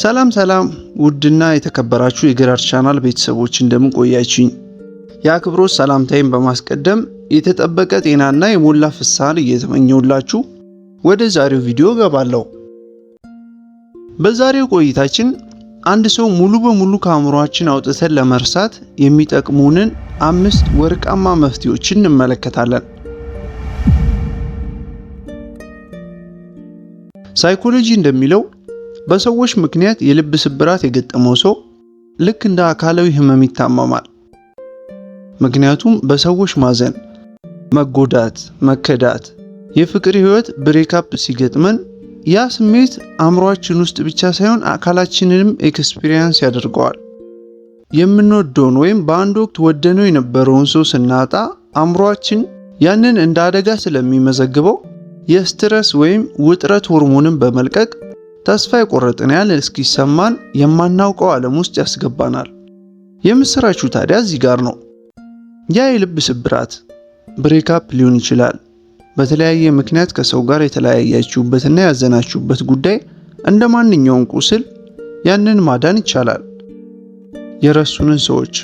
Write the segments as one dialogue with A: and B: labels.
A: ሰላም ሰላም ውድና የተከበራችሁ የግራር ቻናል ቤተሰቦች እንደምን ቆያችሁኝ? የአክብሮት ሰላምታዬን በማስቀደም የተጠበቀ ጤናና የሞላ ፍስሐን እየተመኘሁላችሁ ወደ ዛሬው ቪዲዮ ገባለሁ። በዛሬው ቆይታችን አንድ ሰው ሙሉ በሙሉ ከአእምሮአችን አውጥተን ለመርሳት የሚጠቅሙንን 5 ወርቃማ መፍትሄዎችን እንመለከታለን። ሳይኮሎጂ እንደሚለው በሰዎች ምክንያት የልብ ስብራት የገጠመው ሰው ልክ እንደ አካላዊ ህመም ይታመማል። ምክንያቱም በሰዎች ማዘን፣ መጎዳት፣ መከዳት፣ የፍቅር ህይወት ብሬክአፕ ሲገጥመን ያ ስሜት አእምሮአችን ውስጥ ብቻ ሳይሆን አካላችንንም ኤክስፒሪየንስ ያደርገዋል። የምንወደውን ወይም በአንድ ወቅት ወደነው የነበረውን ሰው ስናጣ አእምሮአችን ያንን እንደ አደጋ ስለሚመዘግበው የስትረስ ወይም ውጥረት ሆርሞንን በመልቀቅ ተስፋ የቆረጥን ያህል እስኪሰማን የማናውቀው ዓለም ውስጥ ያስገባናል። የምስራቹ ታዲያ እዚህ ጋር ነው። ያ የልብ ስብራት ብሬክአፕ ሊሆን ይችላል። በተለያየ ምክንያት ከሰው ጋር የተለያያችሁበትና ያዘናችሁበት ጉዳይ እንደ ማንኛውም ቁስል ያንን ማዳን ይቻላል። የረሱንን ሰዎች፣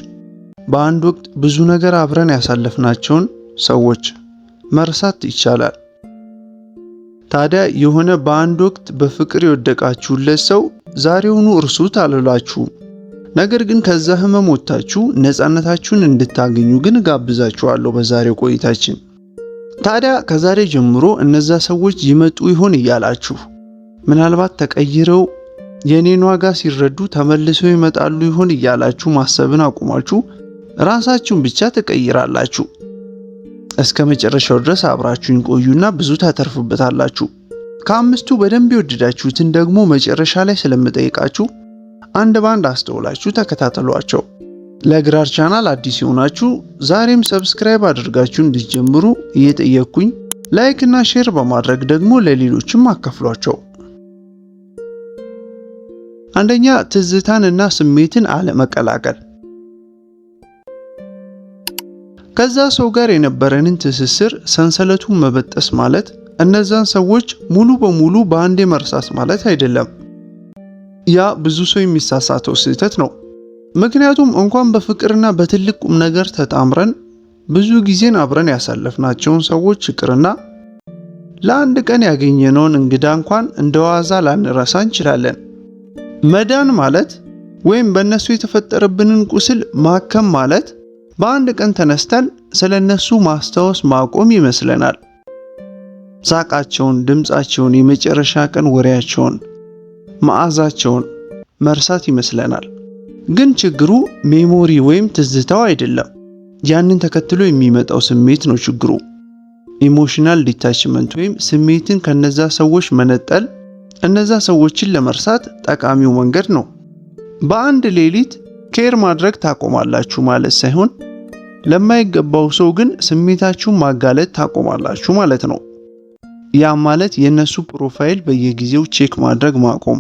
A: በአንድ ወቅት ብዙ ነገር አብረን ያሳለፍናቸውን ሰዎች መርሳት ይቻላል። ታዲያ የሆነ በአንድ ወቅት በፍቅር የወደቃችሁለት ሰው ዛሬውኑ እርሱት አልላችሁም። ነገር ግን ከዛ ህመም ወጥታችሁ ነፃነታችሁን እንድታገኙ ግን ጋብዛችኋለሁ በዛሬው ቆይታችን። ታዲያ ከዛሬ ጀምሮ እነዛ ሰዎች ይመጡ ይሆን እያላችሁ ምናልባት ተቀይረው የኔን ዋጋ ሲረዱ ተመልሰው ይመጣሉ ይሆን እያላችሁ ማሰብን አቁማችሁ ራሳችሁን ብቻ ትቀይራላችሁ። እስከ መጨረሻው ድረስ አብራችሁን ቆዩና ብዙ ታተርፉበታላችሁ። ከአምስቱ በደንብ የወደዳችሁትን ደግሞ መጨረሻ ላይ ስለምጠይቃችሁ አንድ ባንድ አስተውላችሁ ተከታተሏቸው። ለግራር ቻናል አዲስ የሆናችሁ ዛሬም ሰብስክራይብ አድርጋችሁ እንድትጀምሩ እየጠየቅኩኝ ላይክ እና ሼር በማድረግ ደግሞ ለሌሎችም አካፍሏቸው። አንደኛ፣ ትዝታንና ስሜትን አለመቀላቀል። ከዛ ሰው ጋር የነበረንን ትስስር ሰንሰለቱን መበጠስ ማለት እነዛን ሰዎች ሙሉ በሙሉ በአንዴ መርሳት ማለት አይደለም። ያ ብዙ ሰው የሚሳሳተው ስህተት ነው። ምክንያቱም እንኳን በፍቅርና በትልቅ ቁም ነገር ተጣምረን ብዙ ጊዜን አብረን ያሳለፍናቸውን ሰዎች ይቅርና ለአንድ ቀን ያገኘነውን እንግዳ እንኳን እንደዋዛ ላንረሳ እንችላለን። መዳን ማለት ወይም በእነሱ የተፈጠረብንን ቁስል ማከም ማለት በአንድ ቀን ተነስተን ስለነሱ ማስታወስ ማቆም ይመስለናል። ሳቃቸውን፣ ድምጻቸውን፣ የመጨረሻ ቀን ወሬያቸውን፣ መዓዛቸውን መርሳት ይመስለናል። ግን ችግሩ ሜሞሪ ወይም ትዝታው አይደለም። ያንን ተከትሎ የሚመጣው ስሜት ነው ችግሩ። ኢሞሽናል ዲታችመንት ወይም ስሜትን ከነዛ ሰዎች መነጠል እነዛ ሰዎችን ለመርሳት ጠቃሚው መንገድ ነው። በአንድ ሌሊት ኬር ማድረግ ታቆማላችሁ ማለት ሳይሆን ለማይገባው ሰው ግን ስሜታችሁን ማጋለጥ ታቆማላችሁ ማለት ነው። ያ ማለት የነሱ ፕሮፋይል በየጊዜው ቼክ ማድረግ ማቆም፣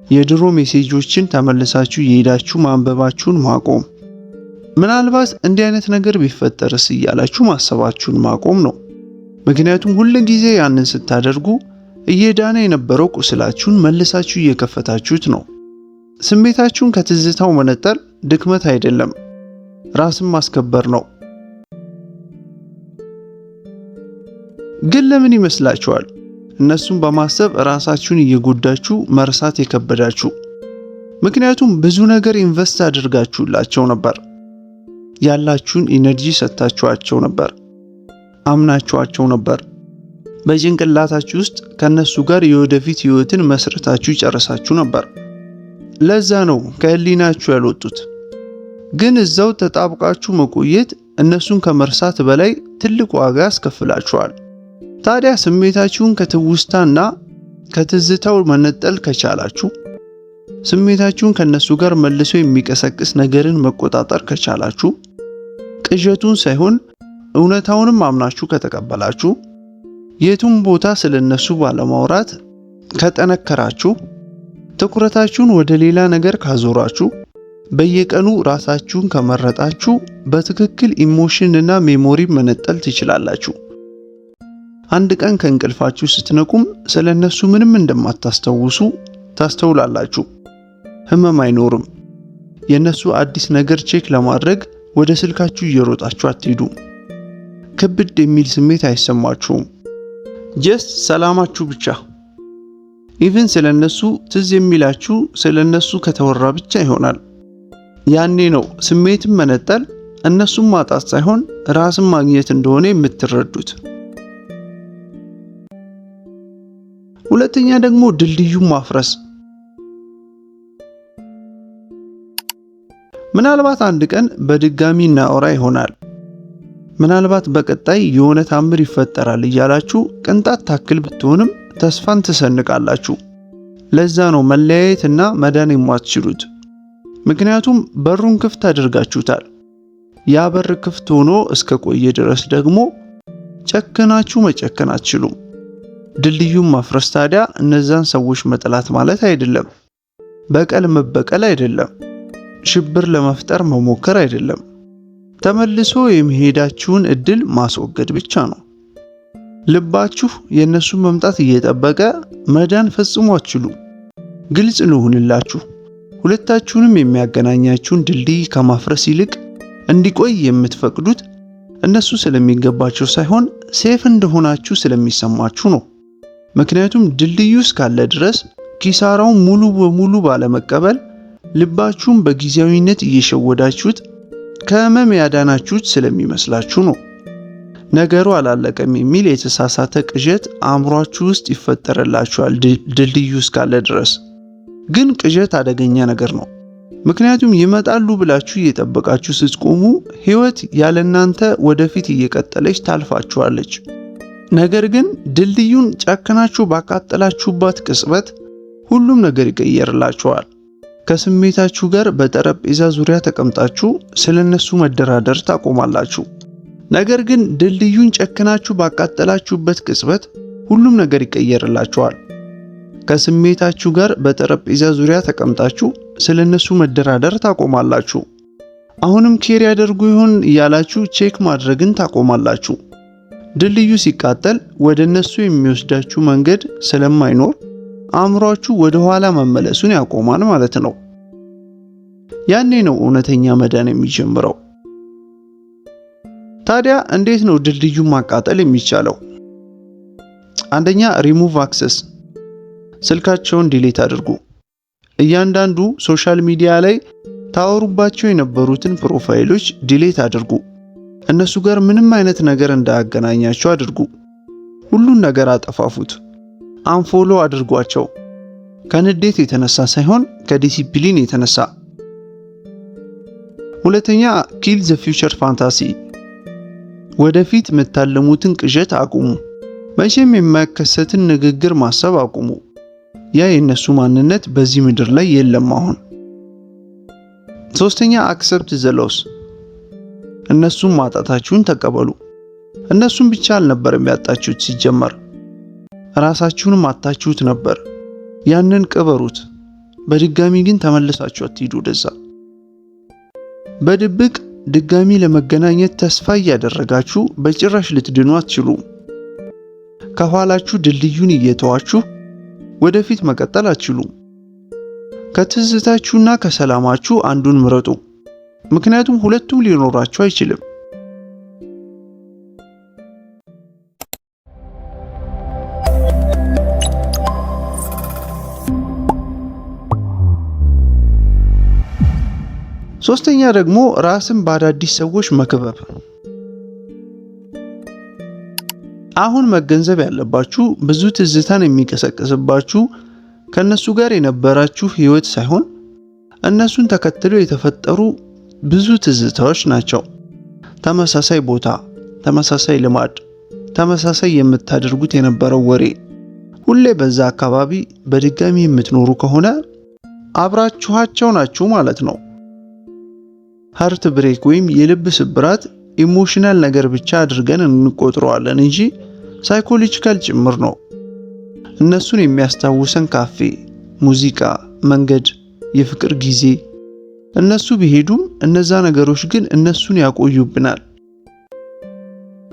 A: የድሮ ሜሴጆችን ተመልሳችሁ የሄዳችሁ ማንበባችሁን ማቆም፣ ምናልባት እንዲህ አይነት ነገር ቢፈጠርስ እያላችሁ ማሰባችሁን ማቆም ነው። ምክንያቱም ሁሉ ጊዜ ያንን ስታደርጉ እየዳነ የነበረው ቁስላችሁን መልሳችሁ እየከፈታችሁት ነው። ስሜታችሁን ከትዝታው መነጠል ድክመት አይደለም፣ ራስን ማስከበር ነው። ግን ለምን ይመስላችኋል እነሱን በማሰብ ራሳችሁን እየጎዳችሁ መርሳት የከበዳችሁ? ምክንያቱም ብዙ ነገር ኢንቨስት አድርጋችሁላቸው ነበር። ያላችሁን ኢነርጂ ሰጥታችኋቸው ነበር። አምናችኋቸው ነበር። በጭንቅላታችሁ ውስጥ ከነሱ ጋር የወደፊት ህይወትን መስርታችሁ ጨርሳችሁ ነበር። ለዛ ነው ከህሊናችሁ ያልወጡት። ግን እዛው ተጣብቃችሁ መቆየት እነሱን ከመርሳት በላይ ትልቅ ዋጋ ያስከፍላችኋል። ታዲያ ስሜታችሁን ከትውስታና ከትዝታው መነጠል ከቻላችሁ፣ ስሜታችሁን ከነሱ ጋር መልሶ የሚቀሰቅስ ነገርን መቆጣጠር ከቻላችሁ፣ ቅዠቱን ሳይሆን እውነታውንም አምናችሁ ከተቀበላችሁ፣ የቱም ቦታ ስለነሱ ባለማውራት ከጠነከራችሁ፣ ትኩረታችሁን ወደ ሌላ ነገር ካዞራችሁ፣ በየቀኑ ራሳችሁን ከመረጣችሁ በትክክል ኢሞሽን እና ሜሞሪ መነጠል ትችላላችሁ። አንድ ቀን ከእንቅልፋችሁ ስትነቁም ስለነሱ ምንም እንደማታስታውሱ ታስተውላላችሁ። ህመም አይኖርም። የነሱ አዲስ ነገር ቼክ ለማድረግ ወደ ስልካችሁ እየሮጣችሁ አትሄዱ። ክብድ የሚል ስሜት አይሰማችሁም። ጀስት ሰላማችሁ ብቻ። ኢቭን ስለነሱ ትዝ የሚላችሁ ስለነሱ ከተወራ ብቻ ይሆናል። ያኔ ነው ስሜትን መነጠል እነሱን ማጣት ሳይሆን ራስን ማግኘት እንደሆነ የምትረዱት። ሁለተኛ ደግሞ ድልድዩን ማፍረስ። ምናልባት አንድ ቀን በድጋሚ እናወራ ይሆናል። ምናልባት በቀጣይ የሆነ ታምር ይፈጠራል እያላችሁ ቅንጣት ታክል ብትሆንም ተስፋን ትሰንቃላችሁ። ለዛ ነው መለያየትና መዳን የማትችሉት። ምክንያቱም በሩን ክፍት አድርጋችሁታል። ያ በር ክፍት ሆኖ እስከ ቆየ ድረስ ደግሞ ጨክናችሁ መጨከን አትችሉም። ድልድዩን ማፍረስ ታዲያ እነዛን ሰዎች መጥላት ማለት አይደለም። በቀል መበቀል አይደለም። ሽብር ለመፍጠር መሞከር አይደለም። ተመልሶ የሚሄዳችሁን እድል ማስወገድ ብቻ ነው። ልባችሁ የነሱን መምጣት እየጠበቀ መዳን ፈጽሞ አትችሉ። ግልጽ ልሁንላችሁ፣ ሁለታችሁንም የሚያገናኛችሁን ድልድይ ከማፍረስ ይልቅ እንዲቆይ የምትፈቅዱት እነሱ ስለሚገባቸው ሳይሆን ሴፍ እንደሆናችሁ ስለሚሰማችሁ ነው። ምክንያቱም ድልድዩ እስካለ ድረስ ኪሳራውን ሙሉ በሙሉ ባለመቀበል ልባችሁን በጊዜያዊነት እየሸወዳችሁት ከህመም ያዳናችሁት ስለሚመስላችሁ ነው። ነገሩ አላለቀም የሚል የተሳሳተ ቅዠት አእምሯችሁ ውስጥ ይፈጠርላችኋል ድልድዩ እስካለ ድረስ። ግን ቅዠት አደገኛ ነገር ነው። ምክንያቱም ይመጣሉ ብላችሁ እየጠበቃችሁ ስትቆሙ ህይወት ያለናንተ ወደፊት እየቀጠለች ታልፋችኋለች። ነገር ግን ድልድዩን ጨክናችሁ ባቃጠላችሁባት ቅጽበት ሁሉም ነገር ይቀየርላችኋል። ከስሜታችሁ ጋር በጠረጴዛ ዙሪያ ተቀምጣችሁ ስለነሱ መደራደር ታቆማላችሁ። ነገር ግን ድልድዩን ጨክናችሁ ባቃጠላችሁበት ቅጽበት ሁሉም ነገር ይቀየርላችኋል። ከስሜታችሁ ጋር በጠረጴዛ ዙሪያ ተቀምጣችሁ ስለነሱ መደራደር ታቆማላችሁ። አሁንም ኬር ያደርጉ ይሆን እያላችሁ ቼክ ማድረግን ታቆማላችሁ። ድልድዩ ሲቃጠል ወደ እነሱ የሚወስዳችሁ መንገድ ስለማይኖር አእምሯችሁ ወደ ኋላ መመለሱን ያቆማል ማለት ነው። ያኔ ነው እውነተኛ መዳን የሚጀምረው። ታዲያ እንዴት ነው ድልድዩን ማቃጠል የሚቻለው? አንደኛ ሪሙቭ አክሰስ። ስልካቸውን ዲሌት አድርጉ። እያንዳንዱ ሶሻል ሚዲያ ላይ ታወሩባቸው የነበሩትን ፕሮፋይሎች ዲሌት አድርጉ። እነሱ ጋር ምንም አይነት ነገር እንዳያገናኛቸው አድርጉ። ሁሉን ነገር አጠፋፉት። አንፎሎ አድርጓቸው። ከንዴት የተነሳ ሳይሆን ከዲሲፕሊን የተነሳ። ሁለተኛ ኪል ዘ ፊውቸር ፋንታሲ። ወደፊት የምታለሙትን ቅዠት አቁሙ። መቼም የማይከሰትን ንግግር ማሰብ አቁሙ። ያ የነሱ ማንነት በዚህ ምድር ላይ የለም አሁን። ሶስተኛ አክሰፕት ዘ ሎስ። እነሱን ማጣታችሁን ተቀበሉ። እነሱን ብቻ አልነበረም ያጣችሁት፣ ሲጀመር ራሳችሁንም አጣችሁት ነበር። ያንን ቅበሩት። በድጋሚ ግን ተመልሳችሁ አትሂዱ ወደዛ። በድብቅ ድጋሚ ለመገናኘት ተስፋ እያደረጋችሁ በጭራሽ ልትድኑ አትችሉም። ከኋላችሁ ድልድዩን እየተዋችሁ ወደፊት መቀጠል አትችሉም። ከትዝታችሁና ከሰላማችሁ አንዱን ምረጡ። ምክንያቱም ሁለቱም ሊኖራችሁ አይችልም። ሶስተኛ ደግሞ ራስን በአዳዲስ ሰዎች መክበብ። አሁን መገንዘብ ያለባችሁ ብዙ ትዝታን የሚቀሰቅስባችሁ ከነሱ ጋር የነበራችሁ ህይወት ሳይሆን እነሱን ተከትለው የተፈጠሩ ብዙ ትዝታዎች ናቸው። ተመሳሳይ ቦታ፣ ተመሳሳይ ልማድ፣ ተመሳሳይ የምታደርጉት የነበረው ወሬ፣ ሁሌ በዛ አካባቢ በድጋሚ የምትኖሩ ከሆነ አብራችኋቸው ናችሁ ማለት ነው። ሃርት ብሬክ ወይም የልብ ስብራት ኢሞሽናል ነገር ብቻ አድርገን እንቆጥረዋለን እንጂ ሳይኮሎጂካል ጭምር ነው። እነሱን የሚያስታውሰን ካፌ፣ ሙዚቃ፣ መንገድ፣ የፍቅር ጊዜ፣ እነሱ ቢሄዱም እነዛ ነገሮች ግን እነሱን ያቆዩብናል።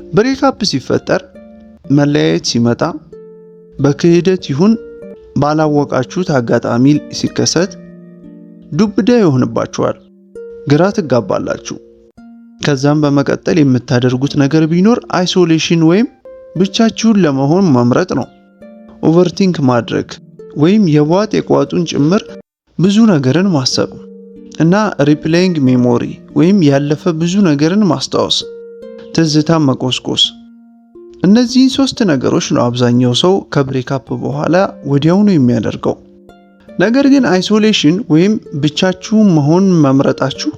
A: ብሬክአፕ ሲፈጠር፣ መለያየት ሲመጣ፣ በክህደት ይሁን ባላወቃችሁት አጋጣሚ ሲከሰት ዱብዳ ይሆንባችኋል፣ ግራ ትጋባላችሁ። ከዛም በመቀጠል የምታደርጉት ነገር ቢኖር አይሶሌሽን ወይም ብቻችሁን ለመሆን መምረጥ ነው። ኦቨርቲንክ ማድረግ ወይም የቧጥ የቋጡን ጭምር ብዙ ነገርን ማሰብ እና ሪፕሌይንግ ሜሞሪ ወይም ያለፈ ብዙ ነገርን ማስታወስ፣ ትዝታ መቆስቆስ። እነዚህ 3 ነገሮች ነው አብዛኛው ሰው ከብሬክአፕ በኋላ ወዲያውኑ የሚያደርገው። ነገር ግን አይሶሌሽን ወይም ብቻችሁን መሆን መምረጣችሁ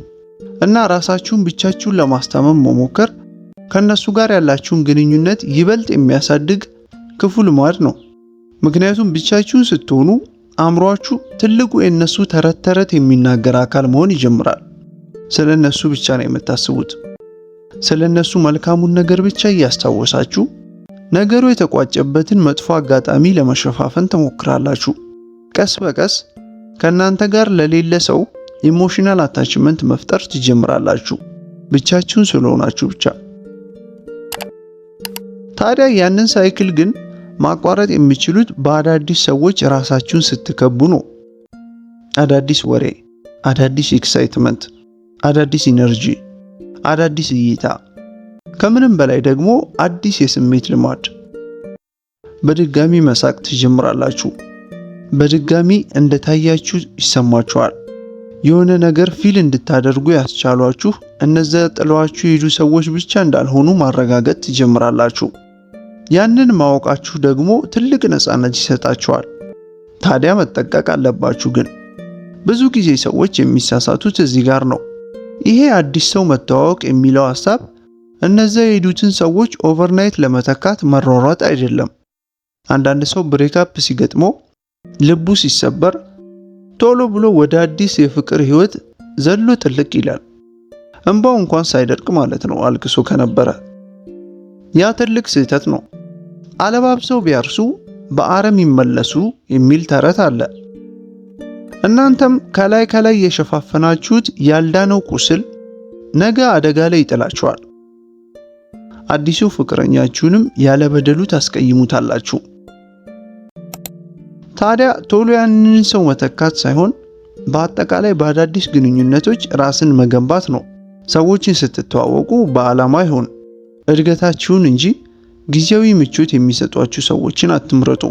A: እና ራሳችሁን ብቻችሁን ለማስታመም መሞከር ከነሱ ጋር ያላችሁን ግንኙነት ይበልጥ የሚያሳድግ ክፉ ልማድ ነው። ምክንያቱም ብቻችሁን ስትሆኑ አእምሯችሁ ትልቁ የነሱ ተረት ተረት የሚናገር አካል መሆን ይጀምራል። ስለነሱ ብቻ ነው የምታስቡት። ስለነሱ መልካሙን ነገር ብቻ እያስታወሳችሁ ነገሩ የተቋጨበትን መጥፎ አጋጣሚ ለመሸፋፈን ትሞክራላችሁ። ቀስ በቀስ ከናንተ ጋር ለሌለ ሰው ኢሞሽናል አታችመንት መፍጠር ትጀምራላችሁ፣ ብቻችሁን ስለሆናችሁ ብቻ። ታዲያ ያንን ሳይክል ግን ማቋረጥ የሚችሉት በአዳዲስ ሰዎች ራሳችሁን ስትከቡ ነው። አዳዲስ ወሬ፣ አዳዲስ ኤክሳይትመንት፣ አዳዲስ ኢነርጂ፣ አዳዲስ እይታ፣ ከምንም በላይ ደግሞ አዲስ የስሜት ልማድ። በድጋሚ መሳቅ ትጀምራላችሁ። በድጋሚ እንደታያችሁ ይሰማችኋል። የሆነ ነገር ፊል እንድታደርጉ ያስቻሏችሁ እነዚያ ጥለዋችሁ የሄዱ ሰዎች ብቻ እንዳልሆኑ ማረጋገጥ ትጀምራላችሁ። ያንን ማወቃችሁ ደግሞ ትልቅ ነፃነት ይሰጣችኋል። ታዲያ መጠንቀቅ አለባችሁ። ግን ብዙ ጊዜ ሰዎች የሚሳሳቱት እዚህ ጋር ነው። ይሄ አዲስ ሰው መተዋወቅ የሚለው ሐሳብ እነዚያ የሄዱትን ሰዎች ኦቨርናይት ለመተካት መሯሯጥ አይደለም። አንዳንድ ሰው ብሬክአፕ ሲገጥመው ልቡ ሲሰበር ቶሎ ብሎ ወደ አዲስ የፍቅር ህይወት ዘሎ ጥልቅ ይላል። እንባው እንኳን ሳይደርቅ ማለት ነው አልቅሶ ከነበረ። ያ ትልቅ ስህተት ነው። አለባብሰው ቢያርሱ በአረም ይመለሱ የሚል ተረት አለ። እናንተም ከላይ ከላይ የሸፋፈናችሁት ያልዳነው ቁስል ነገ አደጋ ላይ ይጥላችኋል። አዲሱ ፍቅረኛችሁንም ያለ በደሉ ታስቀይሙታላችሁ። ታዲያ ቶሎ ያንን ሰው መተካት ሳይሆን በአጠቃላይ በአዳዲስ ግንኙነቶች ራስን መገንባት ነው። ሰዎችን ስትተዋወቁ በዓላማ ይሁን፣ እድገታችሁን እንጂ ጊዜያዊ ምቾት የሚሰጧችሁ ሰዎችን አትምረጡ።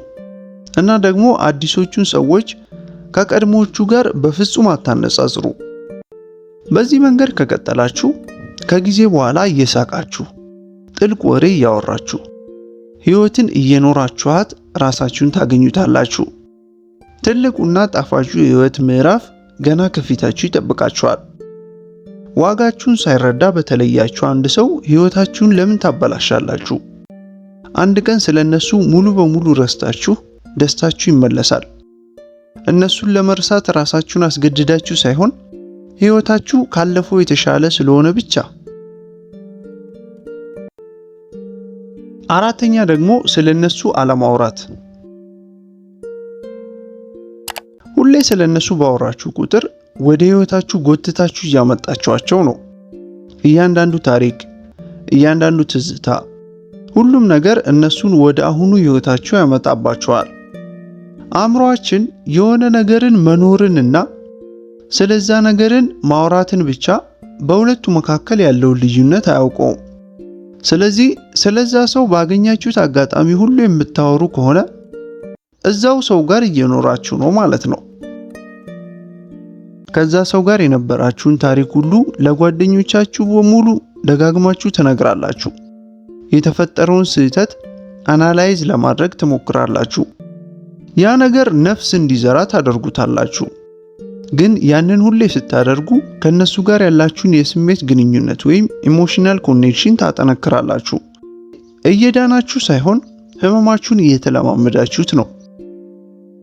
A: እና ደግሞ አዲሶቹን ሰዎች ከቀድሞቹ ጋር በፍጹም አታነጻጽሩ። በዚህ መንገድ ከቀጠላችሁ ከጊዜ በኋላ እየሳቃችሁ ጥልቅ ወሬ እያወራችሁ ህይወትን እየኖራችኋት ራሳችሁን ታገኙታላችሁ። ትልቁና ጣፋጩ የህይወት ምዕራፍ ገና ከፊታችሁ ይጠብቃችኋል። ዋጋችሁን ሳይረዳ በተለያችሁ አንድ ሰው ህይወታችሁን ለምን ታበላሻላችሁ? አንድ ቀን ስለነሱ ሙሉ በሙሉ ረስታችሁ ደስታችሁ ይመለሳል። እነሱን ለመርሳት ራሳችሁን አስገድዳችሁ ሳይሆን ህይወታችሁ ካለፈው የተሻለ ስለሆነ ብቻ። አራተኛ ደግሞ ስለነሱ አለማውራት። ሁሌ ስለነሱ ባወራችሁ ቁጥር ወደ ህይወታችሁ ጎትታችሁ እያመጣችኋቸው ነው። እያንዳንዱ ታሪክ፣ እያንዳንዱ ትዝታ፣ ሁሉም ነገር እነሱን ወደ አሁኑ ህይወታችሁ ያመጣባቸዋል። አእምሮአችን የሆነ ነገርን መኖርንና ስለዛ ነገርን ማውራትን ብቻ በሁለቱ መካከል ያለውን ልዩነት አያውቀውም። ስለዚህ ስለዛ ሰው ባገኛችሁት አጋጣሚ ሁሉ የምታወሩ ከሆነ እዛው ሰው ጋር እየኖራችሁ ነው ማለት ነው። ከዛ ሰው ጋር የነበራችሁን ታሪክ ሁሉ ለጓደኞቻችሁ በሙሉ ደጋግማችሁ ትነግራላችሁ። የተፈጠረውን ስህተት አናላይዝ ለማድረግ ትሞክራላችሁ። ያ ነገር ነፍስ እንዲዘራ ታደርጉታላችሁ። ግን ያንን ሁሌ ስታደርጉ ከነሱ ጋር ያላችሁን የስሜት ግንኙነት ወይም ኢሞሽናል ኮኔክሽን ታጠነክራላችሁ። እየዳናችሁ ሳይሆን ህመማችሁን እየተለማመዳችሁት ነው።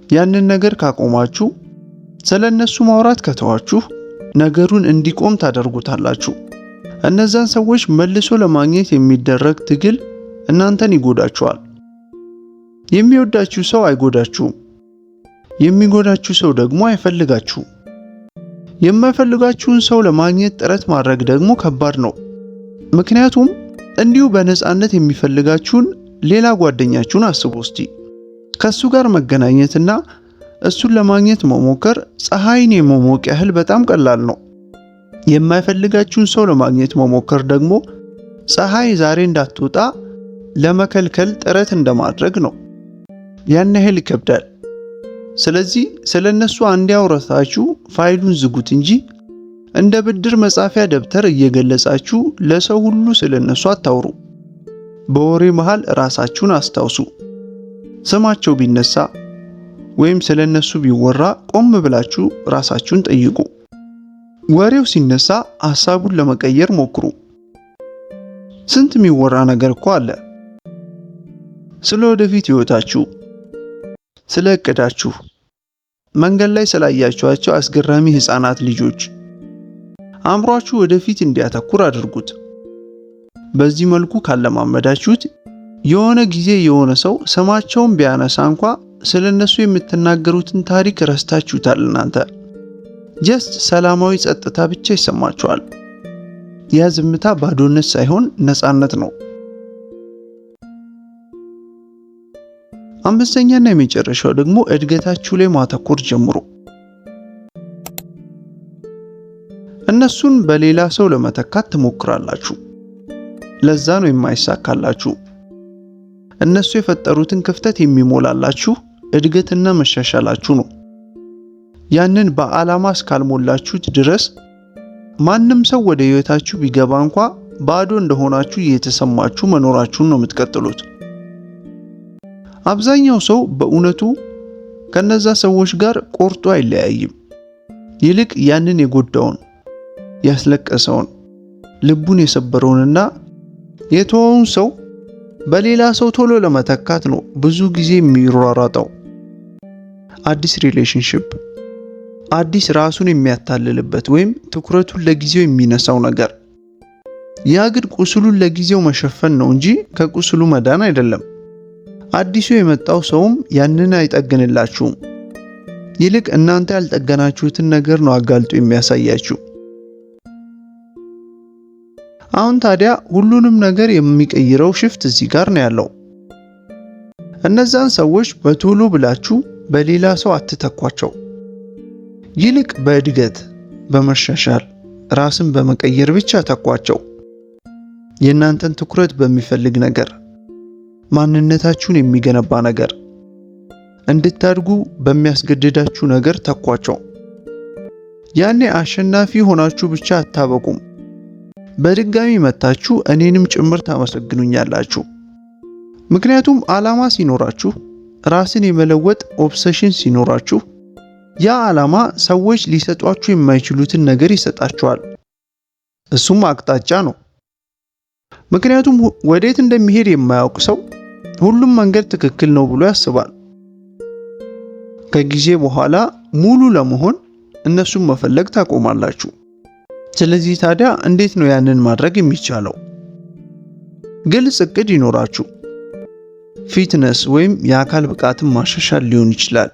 A: ያንን ነገር ካቆማችሁ፣ ስለነሱ ማውራት ከተዋችሁ ነገሩን እንዲቆም ታደርጉታላችሁ። እነዛን ሰዎች መልሶ ለማግኘት የሚደረግ ትግል እናንተን ይጎዳችኋል። የሚወዳችሁ ሰው አይጎዳችሁም። የሚጎዳችሁ ሰው ደግሞ አይፈልጋችሁም። የማይፈልጋችሁን ሰው ለማግኘት ጥረት ማድረግ ደግሞ ከባድ ነው። ምክንያቱም እንዲሁ በነፃነት የሚፈልጋችሁን ሌላ ጓደኛችሁን አስቡ እስቲ። ከሱ ጋር መገናኘትና እሱን ለማግኘት መሞከር ፀሐይን የመሞቅ ያህል በጣም ቀላል ነው። የማይፈልጋችሁን ሰው ለማግኘት መሞከር ደግሞ ፀሐይ ዛሬ እንዳትወጣ ለመከልከል ጥረት እንደማድረግ ነው። ያን ያህል ይከብዳል። ስለዚህ ስለነሱ አንዴ አውርታችሁ ፋይሉን ዝጉት እንጂ እንደ ብድር መጻፊያ ደብተር እየገለጻችሁ ለሰው ሁሉ ስለነሱ አታውሩ። በወሬ መሃል ራሳችሁን አስታውሱ። ስማቸው ቢነሳ ወይም ስለነሱ ቢወራ ቆም ብላችሁ ራሳችሁን ጠይቁ። ወሬው ሲነሳ ሐሳቡን ለመቀየር ሞክሩ። ስንት የሚወራ ነገር እኮ አለ። ስለ ወደፊት ህይወታችሁ፣ ስለ እቅዳችሁ፣ መንገድ ላይ ስላያችኋቸው አስገራሚ ህፃናት ልጆች አእምሯችሁ ወደፊት እንዲያተኩር አድርጉት። በዚህ መልኩ ካለማመዳችሁት የሆነ ጊዜ የሆነ ሰው ስማቸውን ቢያነሳ እንኳ ስለነሱ የምትናገሩትን ታሪክ ረስታችሁታል። እናንተ ጀስት ሰላማዊ ጸጥታ ብቻ ይሰማችኋል። ያ ዝምታ ባዶነት ሳይሆን ነፃነት ነው። አምስተኛና የመጨረሻው ደግሞ እድገታችሁ ላይ ማተኮር ጀምሩ። እነሱን በሌላ ሰው ለመተካት ትሞክራላችሁ። ለዛ ነው የማይሳካላችሁ። እነሱ የፈጠሩትን ክፍተት የሚሞላላችሁ እድገትና መሻሻላችሁ ነው። ያንን በዓላማ እስካልሞላችሁት ድረስ ማንም ሰው ወደ ህይወታችሁ ቢገባ እንኳ ባዶ እንደሆናችሁ እየተሰማችሁ መኖራችሁን ነው የምትቀጥሉት። አብዛኛው ሰው በእውነቱ ከነዛ ሰዎች ጋር ቆርጦ አይለያይም። ይልቅ ያንን የጎዳውን፣ ያስለቀሰውን፣ ልቡን የሰበረውንና የተወውን ሰው በሌላ ሰው ቶሎ ለመተካት ነው ብዙ ጊዜ የሚሯሯጠው። አዲስ ሪሌሽንሺፕ፣ አዲስ ራሱን የሚያታልልበት ወይም ትኩረቱን ለጊዜው የሚነሳው ነገር። ያ ግን ቁስሉን ለጊዜው መሸፈን ነው እንጂ ከቁስሉ መዳን አይደለም። አዲሱ የመጣው ሰውም ያንን አይጠግንላችሁም። ይልቅ እናንተ ያልጠገናችሁትን ነገር ነው አጋልጦ የሚያሳያችሁ። አሁን ታዲያ ሁሉንም ነገር የሚቀይረው ሽፍት እዚህ ጋር ነው ያለው። እነዛን ሰዎች በቶሎ ብላችሁ በሌላ ሰው አትተኳቸው። ይልቅ በእድገት፣ በመሻሻል፣ ራስን በመቀየር ብቻ ተኳቸው። የእናንተን ትኩረት በሚፈልግ ነገር፣ ማንነታችሁን የሚገነባ ነገር፣ እንድታድጉ በሚያስገድዳችሁ ነገር ተኳቸው። ያኔ አሸናፊ ሆናችሁ ብቻ አታበቁም። በድጋሚ መታችሁ እኔንም ጭምር ታመሰግኑኛላችሁ። ምክንያቱም ዓላማ ሲኖራችሁ፣ ራስን የመለወጥ ኦብሰሽን ሲኖራችሁ፣ ያ ዓላማ ሰዎች ሊሰጧችሁ የማይችሉትን ነገር ይሰጣችኋል። እሱም አቅጣጫ ነው። ምክንያቱም ወዴት እንደሚሄድ የማያውቅ ሰው ሁሉም መንገድ ትክክል ነው ብሎ ያስባል። ከጊዜ በኋላ ሙሉ ለመሆን እነሱን መፈለግ ታቆማላችሁ። ስለዚህ ታዲያ እንዴት ነው ያንን ማድረግ የሚቻለው? ግልጽ እቅድ ይኖራችሁ። ፊትነስ ወይም የአካል ብቃትን ማሻሻል ሊሆን ይችላል።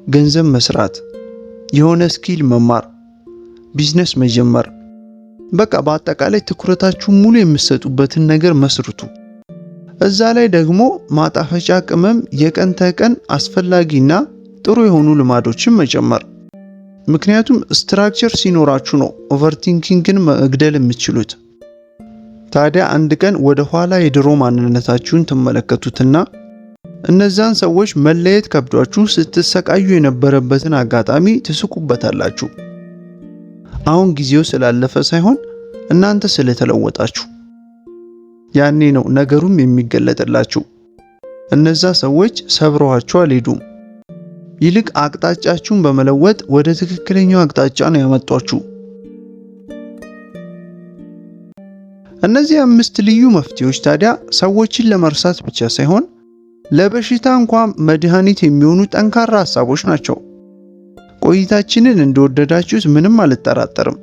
A: ገንዘብ መስራት፣ የሆነ ስኪል መማር፣ ቢዝነስ መጀመር። በቃ በአጠቃላይ ትኩረታችሁን ሙሉ የምትሰጡበትን ነገር መስርቱ። እዛ ላይ ደግሞ ማጣፈጫ ቅመም፣ የቀን ተቀን አስፈላጊና ጥሩ የሆኑ ልማዶችን መጨመር። ምክንያቱም ስትራክቸር ሲኖራችሁ ነው ኦቨርቲንኪንግን መግደል የምትችሉት። ታዲያ አንድ ቀን ወደ ኋላ የድሮ ማንነታችሁን ትመለከቱትና እነዛን ሰዎች መለየት ከብዷችሁ ስትሰቃዩ የነበረበትን አጋጣሚ ትስቁበታላችሁ። አሁን ጊዜው ስላለፈ ሳይሆን እናንተ ስለተለወጣችሁ። ያኔ ነው ነገሩም የሚገለጥላችሁ። እነዛ ሰዎች ሰብረዋችሁ አልሄዱም። ይልቅ አቅጣጫችሁን በመለወጥ ወደ ትክክለኛው አቅጣጫ ነው ያመጧችሁ። እነዚህ 5 ልዩ መፍትሄዎች ታዲያ ሰዎችን ለመርሳት ብቻ ሳይሆን ለበሽታ እንኳን መድኃኒት የሚሆኑ ጠንካራ ሐሳቦች ናቸው። ቆይታችንን እንደወደዳችሁት ምንም አልጠራጠርም።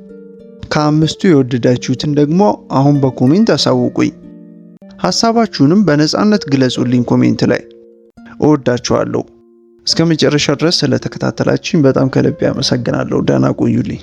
A: ከ5ቱ የወደዳችሁትን ደግሞ አሁን በኮሜንት አሳውቁኝ። ሐሳባችሁንም በነፃነት ግለጹልኝ ኮሜንት ላይ። እወዳችኋለሁ። እስከ መጨረሻ ድረስ ስለተከታተላችሁኝ በጣም ከልብ አመሰግናለሁ። ደህና ቆዩልኝ።